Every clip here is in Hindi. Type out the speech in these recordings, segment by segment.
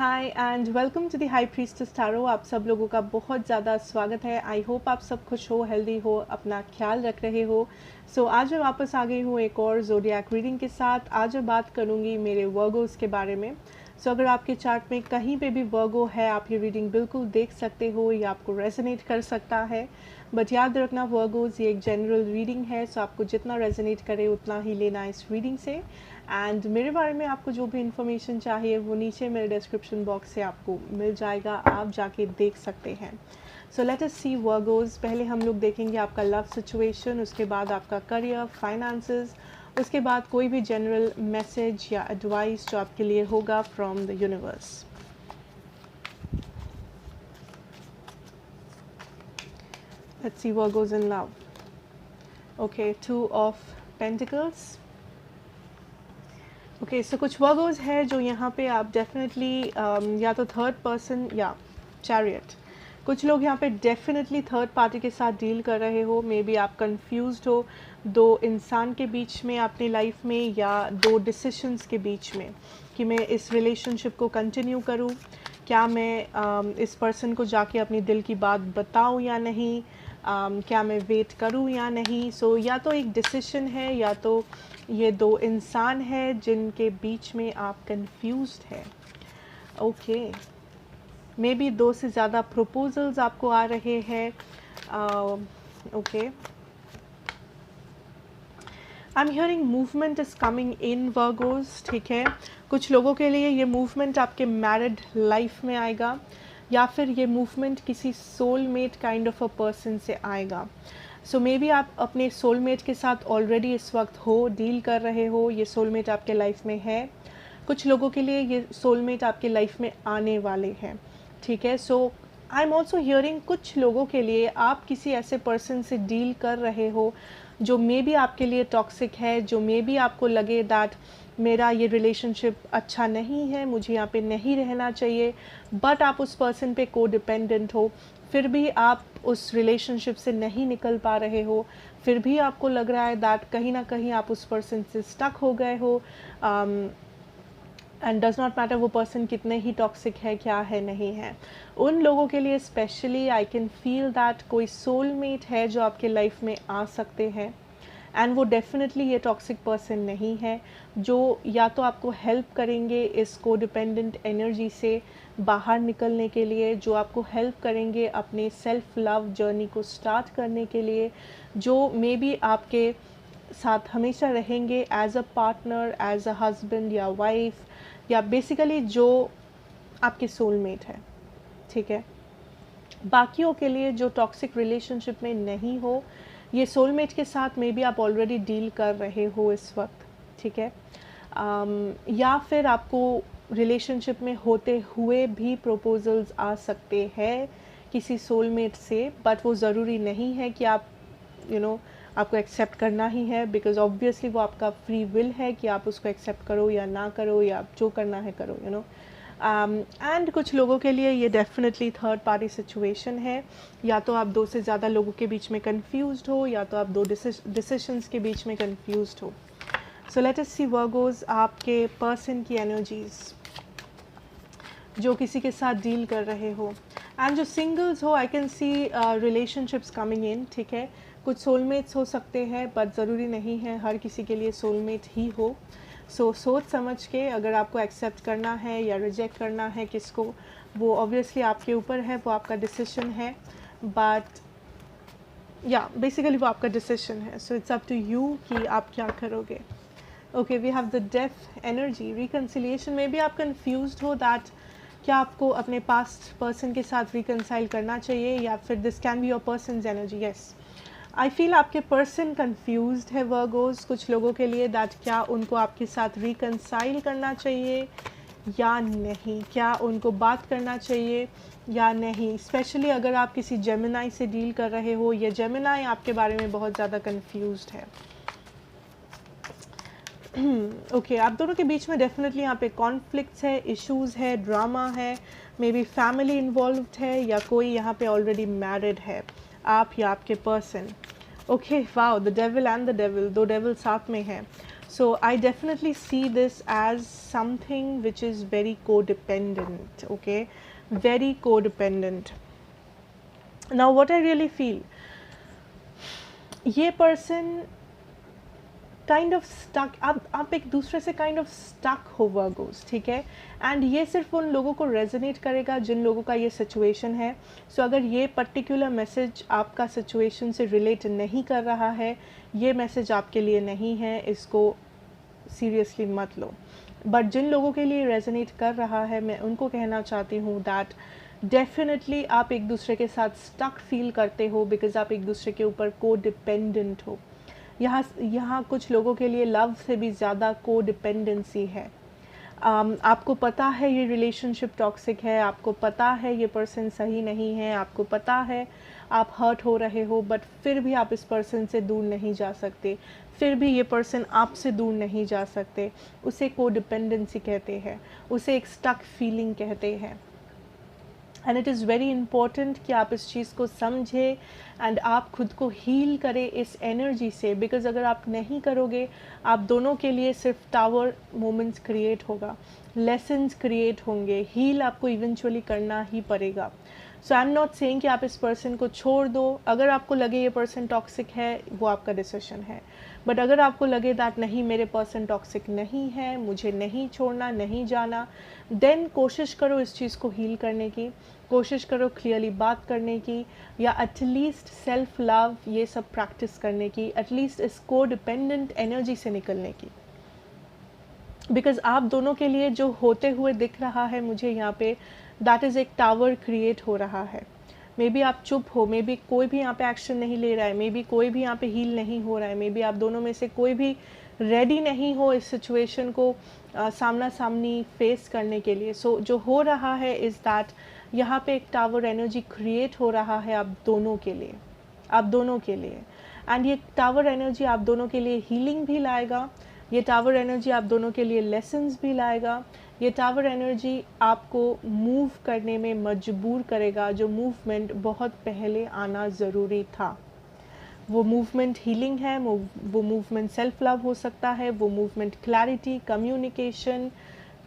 Hi and welcome to the high priestess tarot. आप सब लोगों का बहुत ज़्यादा स्वागत है। आई होप आप सब खुश हो, हेल्दी हो, अपना ख्याल रख रहे हो। आज मैं वापस आ गई हूँ एक और ज़ोडिएक रीडिंग के साथ। आज मैं बात करूँगी मेरे वर्गोस के बारे में। अगर आपके चार्ट में कहीं पे भी वर्गो है, आप ये रीडिंग बिल्कुल देख सकते हो, ये आपको रेजोनेट कर सकता है। बट याद रखना वर्गोस ये एक जनरल रीडिंग है, सो आपको जितना रेजोनेट करे उतना ही लेना इस रीडिंग से। एंड मेरे बारे में आपको जो भी इन्फॉर्मेशन चाहिए वो नीचे मेरे डिस्क्रिप्शन बॉक्स से आपको मिल जाएगा, आप जाके देख सकते हैं। सो लेट अस सी वर्गोस। पहले हम लोग देखेंगे आपका लव सिचुएशन, उसके बाद आपका करियर, फाइनेंसेस, उसके बाद कोई भी जनरल मैसेज या एडवाइस जो आपके लिए होगा from the universe. Let's see Virgos in love. Okay, 2 of Pentacles. Okay, so कुछ वर्गोस है जो यहाँ पे आप डेफिनेटली या तो थर्ड पर्सन या चैरियट, कुछ लोग यहाँ पे डेफिनेटली थर्ड पार्टी के साथ डील कर रहे हो। मे बी आप कंफ्यूज्ड हो दो इंसान के बीच में अपनी लाइफ में, या दो डिसीशंस के बीच में कि मैं इस रिलेशनशिप को कंटिन्यू करूँ, क्या मैं इस पर्सन को जाके अपनी दिल की बात बताऊँ या नहीं, क्या मैं वेट करूँ या नहीं। या तो एक डिसीशन है या तो ये दो इंसान है जिनके बीच में आप कंफ्यूज्ड है। ओके, मे बी 2 से ज़्यादा प्रपोजल्स आपको आ रहे हैं। Okay, I am hearing movement is coming in Virgo's. ठीक है, कुछ लोगों के लिए ये मूवमेंट आपके मैरिड लाइफ में आएगा, या फिर ये मूवमेंट किसी soulmate kind of a person से आएगा। मे बी आप अपने सोलमेट के साथ ऑलरेडी इस वक्त हो, डील कर रहे हो, ये सोलमेट आपके लाइफ में है। कुछ लोगों के लिए ये सोलमेट आपके लाइफ में आने वाले हैं। ठीक है, आई एम ऑल्सो हियरिंग कुछ लोगों के लिए आप किसी ऐसे पर्सन से डील कर रहे हो जो मे बी आपके लिए टॉक्सिक है, जो मे बी आपको लगे दैट मेरा ये रिलेशनशिप अच्छा नहीं है, मुझे यहाँ पे नहीं रहना चाहिए, बट आप उस पर्सन पे को डिपेंडेंट हो, फिर भी आप उस रिलेशनशिप से नहीं निकल पा रहे हो, फिर भी आपको लग रहा है दैट कहीं ना कहीं आप उस पर्सन से स्टक हो गए हो। एंड डज नॉट मैटर वो पर्सन कितने ही टॉक्सिक है, क्या है, नहीं है। उन लोगों के लिए specially I can feel that कोई सोलमेट है जो आपके लाइफ में आ सकते हैं, एंड वो डेफिनेटली ये टॉक्सिक पर्सन नहीं है, जो या तो आपको हेल्प करेंगे इस को डिपेंडेंट एनर्जी से बाहर निकलने के लिए, जो आपको हेल्प करेंगे अपने सेल्फ लव जर्नी को स्टार्ट करने के लिए, जो मे बी आपके साथ हमेशा रहेंगे as a partner, as a husband या वाइफ, या बेसिकली जो आपके सोलमेट है। ठीक है, बाकियों के लिए जो टॉक्सिक रिलेशनशिप में नहीं हो, ये सोलमेट के साथ मे बी आप ऑलरेडी डील कर रहे हो इस वक्त। ठीक है, या फिर आपको रिलेशनशिप में होते हुए भी प्रपोजल्स आ सकते हैं किसी सोलमेट से, बट वो ज़रूरी नहीं है कि आप आपको एक्सेप्ट करना ही है, बिकॉज ऑब्वियसली वो आपका फ्री विल है कि आप उसको एक्सेप्ट करो या ना करो, या जो करना है करो, एंड कुछ लोगों के लिए ये डेफिनेटली थर्ड पार्टी सिचुएशन है, या तो आप 2 से ज़्यादा लोगों के बीच में कंफ्यूज्ड हो, या तो आप 2 डिसीशंस के बीच में कंफ्यूज्ड हो। लेट अस सी वर्गोस, आपके पर्सन की एनर्जीज जो किसी के साथ डील कर रहे हो, एंड जो सिंगल्स हो, I can see relationships coming in. ठीक है, कुछ सोलमेट्स हो सकते हैं, बट ज़रूरी नहीं है हर किसी के लिए सोलमेट ही हो। सोच समझ के अगर आपको एक्सेप्ट करना है या रिजेक्ट करना है किसको, वो ऑब्वियसली आपके ऊपर है, वो आपका डिसीजन है, बट या बेसिकली वो आपका डिसीजन है। इट्स अप टू यू कि आप क्या करोगे। Okay, we have the death energy, reconciliation. में भी आप कंफ्यूज्ड हो दैट क्या आपको अपने पास्ट पर्सन के साथ रिकन्साइल करना चाहिए, या फिर this can be your person's energy. Yes, I feel आपके पर्सन कंफ्यूज्ड है वर्गोस, कुछ लोगों के लिए दैट क्या उनको आपके साथ रिकन्साइल करना चाहिए या नहीं, क्या उनको बात करना चाहिए या नहीं। स्पेशली अगर आप किसी जेमिनाई से डील कर रहे हो, या जेमिनाई आपके बारे में बहुत ज़्यादा कंफ्यूज्ड है। ओके, आप दोनों के बीच में डेफिनेटली यहाँ पे कॉन्फ्लिक्ट्स है, इश्यूज है, ड्रामा है, मे बी फैमिली इन्वॉल्व्ड है, या कोई यहाँ पे ऑलरेडी मैरिड है, आप या आपके person. Okay, wow, the devil and the devil, 2 devil साथ में हैं। So I definitely see this as something which is very codependent, okay? Very codependent. Now what I really feel, ये person काइंड ऑफ स्टक, आप एक दूसरे से काइंड ऑफ स्टक हो वर्गोस, ठीक है? एंड ये सिर्फ उन लोगों को रेजोनेट करेगा जिन लोगों का ये सिचुएशन है. सो अगर ये पर्टिकुलर मैसेज आपका सिचुएशन से रिलेट नहीं कर रहा है, ये मैसेज आपके लिए नहीं है, इसको सीरियसली मत लो. बट जिन लोगों के लिए रेजोनेट कर रहा है, मैं उनको कहना चाहती हूँ दैट डेफिनेटली आप एक दूसरे के साथ स्टक फील करते हो बिकॉज आप एक दूसरे के ऊपर को डिपेंडेंट हो. यहाँ कुछ लोगों के लिए लव से भी ज़्यादा को डिपेंडेंसी है. आपको पता है ये रिलेशनशिप टॉक्सिक है, आपको पता है ये पर्सन सही नहीं है, आपको पता है आप हर्ट हो रहे हो, बट फिर भी आप इस पर्सन से दूर नहीं जा सकते, फिर भी ये पर्सन आपसे दूर नहीं जा सकते. उसे को डिपेंडेंसी कहते हैं, उसे एक स्टक फीलिंग कहते हैं. And it is very important कि आप इस चीज़ को समझें एंड आप खुद को हील करें इस एनर्जी से. बिकॉज अगर आप नहीं करोगे, आप दोनों के लिए सिर्फ टावर मोमेंट्स क्रिएट होगा, लेसन्स क्रिएट होंगे, हील आपको इवेंचुअली करना ही पड़ेगा. सो आई एम नॉट सेइंग कि आप इस पर्सन को छोड़ दो. अगर आपको लगे ये पर्सन टॉक्सिक है, वो आपका डिसीजन है. बट अगर आपको लगे दैट नहीं, मेरे पर्सन टॉक्सिक नहीं है, मुझे नहीं छोड़ना, नहीं जाना, देन कोशिश करो इस चीज़ को हील करने की, कोशिश करो क्लियरली बात करने की, या एटलीस्ट सेल्फ लव ये सब प्रैक्टिस करने की, एटलीस्ट इस को डिपेंडेंट एनर्जी से निकलने की. बिकॉज आप दोनों के लिए जो होते हुए दिख रहा है मुझे यहाँ पे, दैट इज़ एक टावर क्रिएट हो रहा है. मे बी आप चुप हो, मे बी कोई भी यहाँ पे एक्शन नहीं ले रहा है, मे बी कोई भी यहाँ पे हील नहीं हो रहा है, मे बी आप दोनों में से कोई भी रेडी नहीं हो इस सिचुएशन को सामना सामनी फेस करने के लिए. सो जो हो रहा है इज़ दैट यहाँ पे एक टावर एनर्जी क्रिएट हो रहा है आप दोनों के लिए, आप दोनों के लिए. एंड ये टावर एनर्जी आप दोनों के लिए हीलिंग भी लाएगा, ये टावर एनर्जी आप दोनों के लिए लेसन्स भी लाएगा, ये टावर एनर्जी आपको मूव करने में मजबूर करेगा, जो मूवमेंट बहुत पहले आना ज़रूरी था. वो मूवमेंट हीलिंग है, वो मूवमेंट सेल्फ लव हो सकता है, वो मूवमेंट क्लैरिटी, कम्युनिकेशन,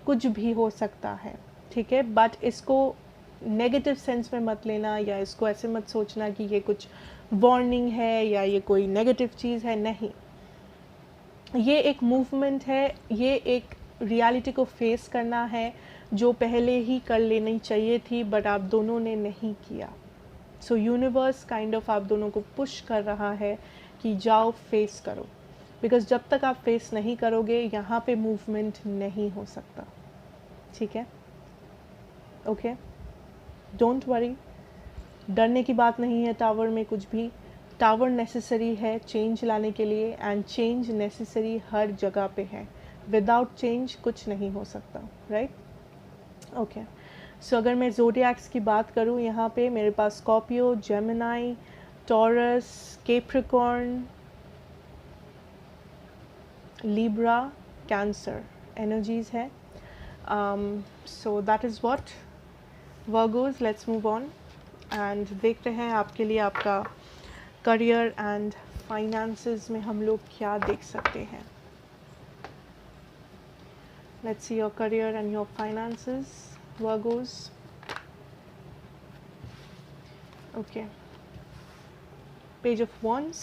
कुछ भी हो सकता है, ठीक है? बट इसको नेगेटिव सेंस में मत लेना, या इसको ऐसे मत सोचना कि ये कुछ वार्निंग है या ये कोई नेगेटिव चीज़ है. नहीं, ये एक मूवमेंट है, ये एक रियलिटी को फेस करना है जो पहले ही कर लेनी चाहिए थी, बट आप दोनों ने नहीं किया. सो यूनिवर्स काइंड ऑफ आप दोनों को पुश कर रहा है कि जाओ फेस करो. बिकॉज जब तक आप फेस नहीं करोगे, यहाँ पे मूवमेंट नहीं हो सकता, ठीक है? ओके, डोंट वरी, डरने की बात नहीं है टावर में कुछ भी. टावर नेसेसरी है चेंज लाने के लिए, एंड चेंज नेसेसरी हर जगह पे है. विदाउट चेंज कुछ नहीं हो सकता, राइट? ओके, सो अगर मैं ज़ोडिएक्स की बात करूँ, यहाँ पे मेरे पास Scorpio, Gemini, Taurus, Capricorn, Libra, Cancer energies है. So that is what Virgos. Let's move on and देखते हैं आपके लिए आपका करियर एंड फाइनेंसेस में हम लोग क्या देख सकते हैं. Let's see your career and your finances, Virgos. Okay. Page of Wands.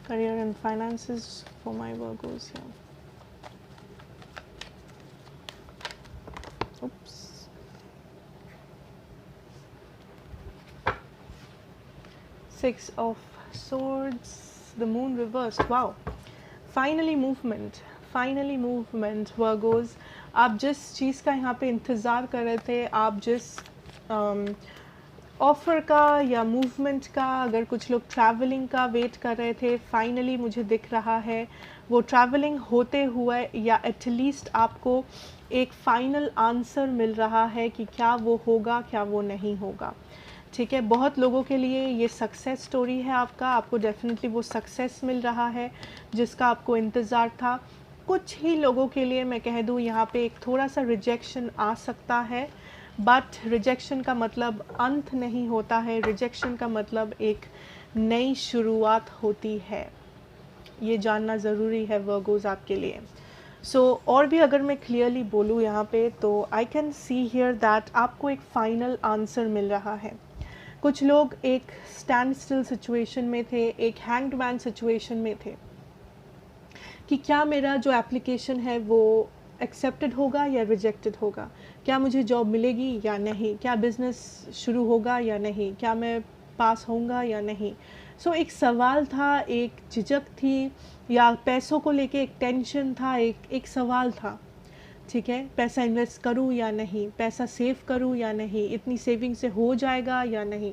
Career and finances for my Virgos here. Oops. Six of Swords. The Moon reversed. Wow. Finally movement Virgos. आप जिस चीज़ का यहाँ पे इंतज़ार कर रहे थे, आप जिस ऑफ़र का या मूवमेंट का, अगर कुछ लोग ट्रैवलिंग का वेट कर रहे थे, फाइनली मुझे दिख रहा है वो ट्रैवलिंग होते हुए, या एटलीस्ट आपको एक फ़ाइनल आंसर मिल रहा है कि क्या वो होगा, क्या वो नहीं होगा, ठीक है? बहुत लोगों के लिए ये सक्सेस स्टोरी है आपका, आपको डेफिनेटली वो सक्सेस मिल रहा है जिसका आपको इंतज़ार था. कुछ ही लोगों के लिए मैं कह दूँ यहाँ पे एक थोड़ा सा रिजेक्शन आ सकता है, बट रिजेक्शन का मतलब अंत नहीं होता है, रिजेक्शन का मतलब एक नई शुरुआत होती है. ये जानना ज़रूरी है वर्गोज़ आपके लिए। और भी अगर मैं क्लियरली बोलूँ यहाँ पे, तो I can see here that आपको एक फ़ाइनल आंसर मिल रहा है। कुछ लोग एक स्टैंड स्टिल सिचुएशन में थे, एक हैंग्ड मैन सिचुएशन में थे कि क्या मेरा जो एप्लीकेशन है वो एक्सेप्टेड होगा या रिजेक्टेड होगा, क्या मुझे जॉब मिलेगी या नहीं, क्या बिज़नेस शुरू होगा या नहीं, क्या मैं पास होऊंगा या नहीं। एक सवाल था, एक झिझक थी, या पैसों को लेके एक टेंशन था, एक सवाल था। ठीक है, पैसा इन्वेस्ट करूं या नहीं, पैसा सेव करूं या नहीं, इतनी सेविंग से हो जाएगा या नहीं।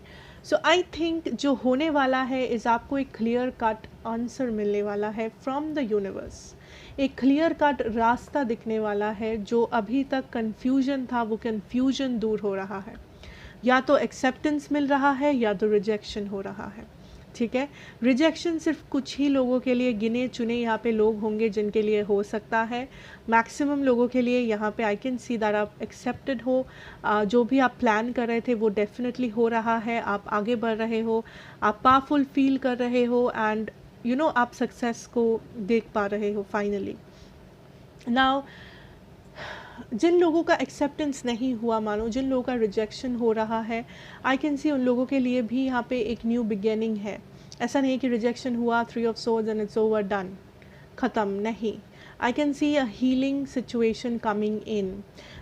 आई थिंक जो होने वाला है इज़ आपको एक क्लियर कट आंसर मिलने वाला है फ्रॉम द यूनिवर्स। एक क्लियर कट रास्ता दिखने वाला है। जो अभी तक कन्फ्यूजन था वो कन्फ्यूजन दूर हो रहा है, या तो एक्सेप्टेंस मिल रहा है या तो रिजेक्शन हो रहा है। ठीक है, रिजेक्शन सिर्फ कुछ ही लोगों के लिए, गिने चुने यहाँ पे लोग होंगे जिनके लिए हो सकता है। मैक्सिमम लोगों के लिए यहाँ पे आई कैन सी दैट आप एक्सेप्टेड हो। जो भी आप प्लान कर रहे थे वो डेफिनेटली हो रहा है, आप आगे बढ़ रहे हो, आप पावरफुल फील कर रहे हो, एंड यू नो आप सक्सेस को देख पा रहे हो फाइनली। नाउ जिन लोगों का एक्सेप्टेंस नहीं हुआ, मानो जिन लोगों का रिजेक्शन हो रहा है, आई कैन सी उन लोगों के लिए भी यहाँ पे एक न्यू बिगिनिंग है। ऐसा नहीं कि रिजेक्शन हुआ, 3 of swords and it's over, done, ख़त्म, नहीं। I can see a healing situation coming in.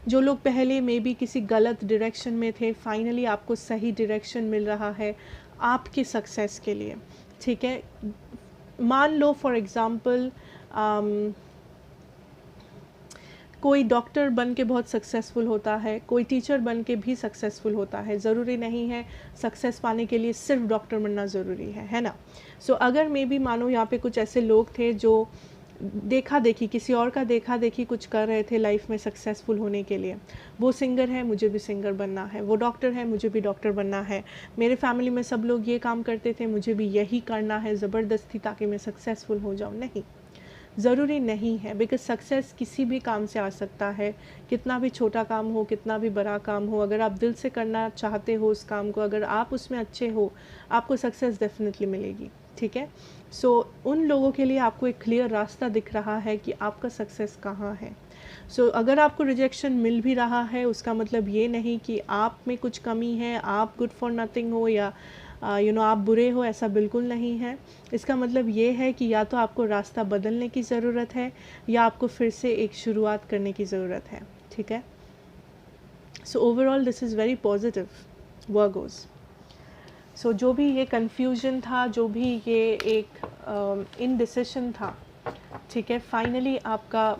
जो लोग पहले मे बी किसी गलत डायरेक्शन में थे, फाइनली आपको सही डायरेक्शन मिल रहा है आपके सक्सेस के लिए। ठीक है, मान लो फॉर एग्ज़ाम्पल कोई डॉक्टर बन के बहुत सक्सेसफुल होता है, कोई टीचर बन के भी सक्सेसफुल होता है। ज़रूरी नहीं है सक्सेस पाने के लिए सिर्फ डॉक्टर बनना ज़रूरी है ना। अगर मे बी मानो यहाँ पे कुछ ऐसे लोग थे जो देखा देखी, किसी और का देखा देखी कुछ कर रहे थे लाइफ में सक्सेसफुल होने के लिए। वो सिंगर है, मुझे भी सिंगर बनना है, वो डॉक्टर है, मुझे भी डॉक्टर बनना है, मेरे फैमिली में सब लोग ये काम करते थे, मुझे भी यही करना है ज़बरदस्ती ताकि मैं सक्सेसफुल हो जाऊँ। नहीं, ज़रूरी नहीं है, बिकॉज सक्सेस किसी भी काम से आ सकता है, कितना भी छोटा काम हो, कितना भी बड़ा काम हो। अगर आप दिल से करना चाहते हो उस काम को, अगर आप उसमें अच्छे हो, आपको सक्सेस डेफिनेटली मिलेगी। ठीक है, उन लोगों के लिए आपको एक क्लियर रास्ता दिख रहा है कि आपका सक्सेस कहाँ है। अगर आपको रिजेक्शन मिल भी रहा है, उसका मतलब ये नहीं कि आप में कुछ कमी है, आप गुड फॉर नथिंग हो, या आप बुरे हो, ऐसा बिल्कुल नहीं है। इसका मतलब ये है कि या तो आपको रास्ता बदलने की ज़रूरत है, या आपको फिर से एक शुरुआत करने की ज़रूरत है। ठीक है, overall this is very positive Virgos. जो भी ये कन्फ्यूजन था, जो भी ये एक इनडिसिशन था, ठीक है, फाइनली आपका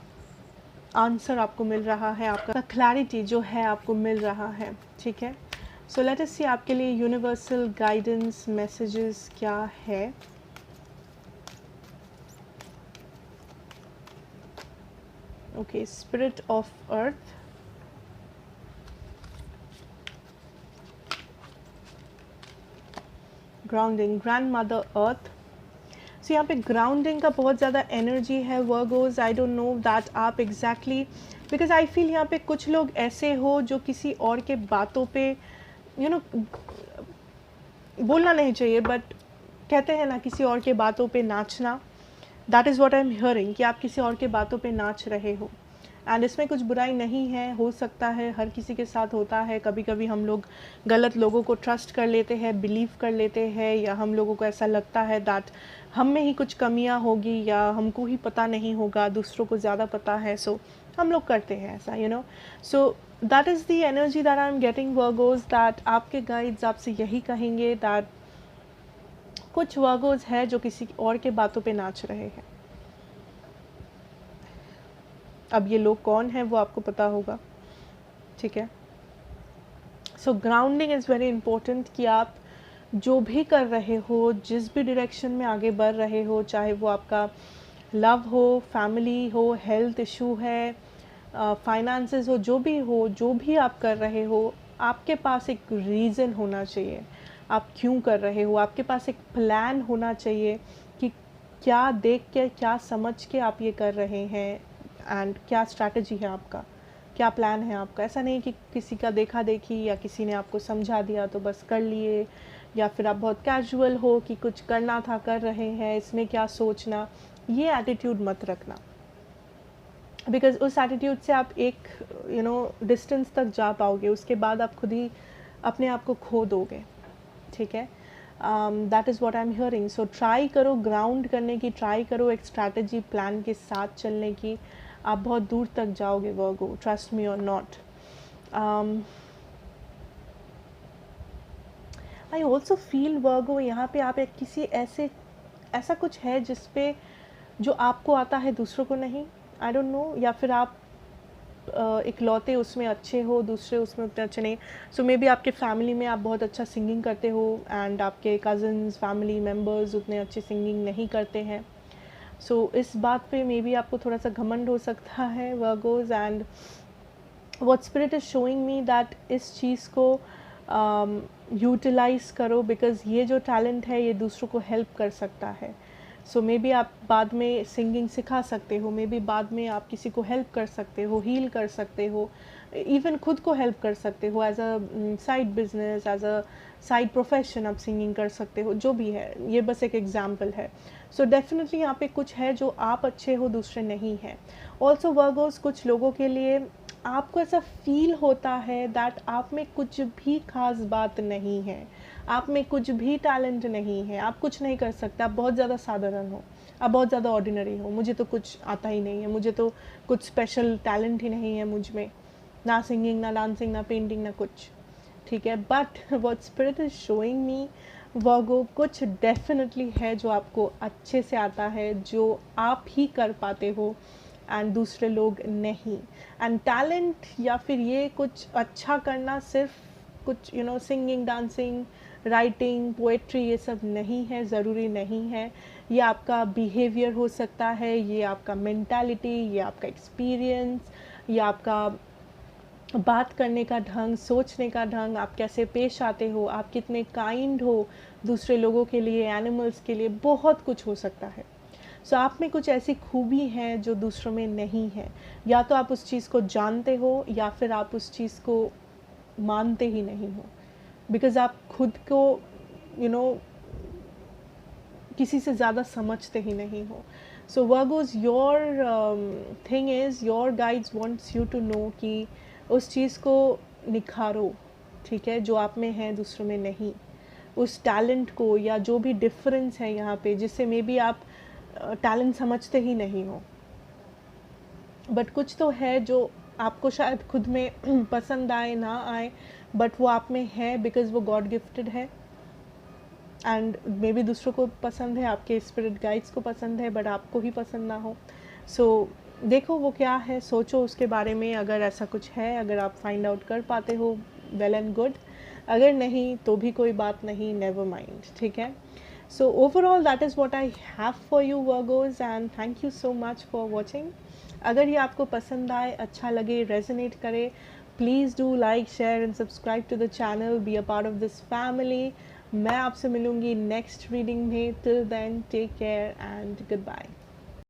आंसर आपको मिल रहा है, आपका क्लैरिटी जो है आपको मिल रहा है। ठीक है, लेट अस सी आपके लिए यूनिवर्सल गाइडेंस मैसेजेस क्या है। Okay, spirit of earth, grounding, grand mother earth. यहाँ पे ग्राउंडिंग का बहुत ज़्यादा एनर्जी है Virgos. I don't know that आप एग्जैक्टली, बिकॉज आई फील यहाँ पे कुछ लोग ऐसे हो जो किसी और के बातों पे बोलना नहीं चाहिए, बट कहते हैं ना किसी और के बातों पे नाचना, that is what I am hearing, कि आप किसी और के बातों पे नाच रहे हो। एंड इसमें कुछ बुराई नहीं है, हो सकता है, हर किसी के साथ होता है। कभी कभी हम लोग गलत लोगों को ट्रस्ट कर लेते हैं, बिलीव कर लेते हैं, या हम लोगों को ऐसा लगता है दैट हम में ही कुछ कमियां होगी, या हमको ही पता नहीं होगा, दूसरों को ज़्यादा पता है, हम लोग करते हैं ऐसा, सो that is the energy that I am getting Virgos, that आपके गाइड्स आपसे यही कहेंगे दैट कुछ वर्गोज है जो किसी और के बातों पे नाच रहे हैं। अब ये लोग कौन है वो आपको पता होगा। ठीक है, ग्राउंडिंग इज़ वेरी इम्पोर्टेंट, कि आप जो भी कर रहे हो, जिस भी डायरेक्शन में आगे बढ़ रहे हो, चाहे वो आपका लव हो, फैमिली हो, हेल्थ इशू है, फाइनेंसेस हो, जो भी आप कर रहे हो, आपके पास एक रीज़न होना चाहिए आप क्यों कर रहे हो। आपके पास एक प्लान होना चाहिए कि क्या देख के, क्या समझ के आप ये कर रहे हैं, एंड क्या स्ट्रैटेजी है आपका, क्या प्लान है आपका। ऐसा नहीं कि किसी का देखा देखी या किसी ने आपको समझा दिया तो बस कर लिए, या फिर आप बहुत कैजुअल हो कि कुछ करना था कर रहे हैं, इसमें क्या सोचना। ये एटीट्यूड मत रखना, बिकॉज उस एटीट्यूड से आप एक डिस्टेंस तक जा पाओगे, उसके बाद आप खुद ही अपने आप को खो दोगे, ठीक है। That is what I am hearing. So try करो ग्राउंड करने की, ट्राई करो एक स्ट्रैटेजी प्लान के साथ चलने की, आप बहुत दूर तक जाओगे वर्गो, ट्रस्ट मी और नॉट। आई ऑल्सो फील वर्गो यहाँ पे आप एक किसी ऐसा कुछ है जिसपे जो आपको आता है दूसरों को नहीं, आई डोंट नो, या फिर आप इकलौते उसमें अच्छे हो, दूसरे उसमें उतने अच्छे नहीं। सो मे बी आपके फैमिली में आप बहुत अच्छा सिंगिंग करते हो एंड आपके कज़न्स फैमिली मेम्बर्स उतने अच्छे सिंगिंग नहीं करते हैं। सो इस बात पे मे बी आपको थोड़ा सा घमंड हो सकता है Virgos, and what spirit is showing me that इस चीज़ को यूटिलाइज़ करो, बिकॉज़ ये जो टैलेंट है ये दूसरों को हेल्प कर सकता है। सो मे बी आप बाद में सिंगिंग सिखा सकते हो, मे बी बाद में आप किसी को हेल्प कर सकते हो, हील कर सकते हो, इवन खुद को हेल्प कर सकते हो as a side business, as a side profession आप सिंगिंग कर सकते हो, जो भी है, ये बस एक एग्जाम्पल है। सो डेफिनेटली यहाँ पे कुछ है जो आप अच्छे हो दूसरे नहीं हैं। ऑल्सो वर्गोस, कुछ लोगों के लिए आपको ऐसा फील होता है दैट आप में कुछ भी खास बात नहीं है, आप में कुछ भी टैलेंट नहीं है, आप कुछ नहीं कर सकते, आप बहुत ज़्यादा साधारण हो, आप बहुत ज़्यादा ऑर्डिनरी हो, मुझे तो कुछ आता ही नहीं है, मुझे तो कुछ स्पेशल टैलेंट ही नहीं है मुझ में, ना सिंगिंग, ना डांसिंग, ना पेंटिंग, ना कुछ, ठीक है। But what spirit is showing me Virgo, कुछ डेफिनेटली है जो आपको अच्छे से आता है, जो आप ही कर पाते हो एंड दूसरे लोग नहीं। एंड टैलेंट या फिर ये कुछ अच्छा करना सिर्फ कुछ सिंगिंग, डांसिंग, राइटिंग, पोएट्री, ये सब नहीं है, ज़रूरी नहीं है। ये आपका बिहेवियर हो सकता है, ये आपका मेंटालिटी, ये आपका एक्सपीरियंस, ये आपका बात करने का ढंग, सोचने का ढंग, आप कैसे पेश आते हो, आप कितने काइंड हो दूसरे लोगों के लिए, एनिमल्स के लिए, बहुत कुछ हो सकता है। सो आप में कुछ ऐसी खूबी है जो दूसरों में नहीं है, या तो आप उस चीज़ को जानते हो या फिर आप उस चीज़ को मानते ही नहीं हो, बिकॉज आप खुद को किसी से ज़्यादा समझते ही नहीं हो। So Virgos, your thing is, your guides wants you to know कि उस चीज़ को निखारो, ठीक है, जो आप में है दूसरों में नहीं, उस टैलेंट को, या जो भी डिफरेंस है यहाँ पे जिससे मे बी आप टैलेंट समझते ही नहीं हो, बट कुछ तो है जो आपको शायद खुद में पसंद आए ना आए, बट वो आप में है बिकॉज वो गॉड गिफ्टेड है, एंड मे बी दूसरों को पसंद है, आपके स्पिरिट गाइड्स को पसंद है, बट आपको ही पसंद ना हो। सो देखो वो क्या है, सोचो उसके बारे में, अगर ऐसा कुछ है, अगर आप फाइंड आउट कर पाते हो वेल एंड गुड, अगर नहीं तो भी कोई बात नहीं, नेवर माइंड, ठीक है। So overall that is what I have for you Virgos, and thank you so much for watching. अगर ये आपको पसंद आए, अच्छा लगे, रेजोनेट करे, please do like, share and subscribe to the channel, be a part of this family. मैं आपसे मिलूंगी नेक्स्ट रीडिंग में, till then take care and good bye.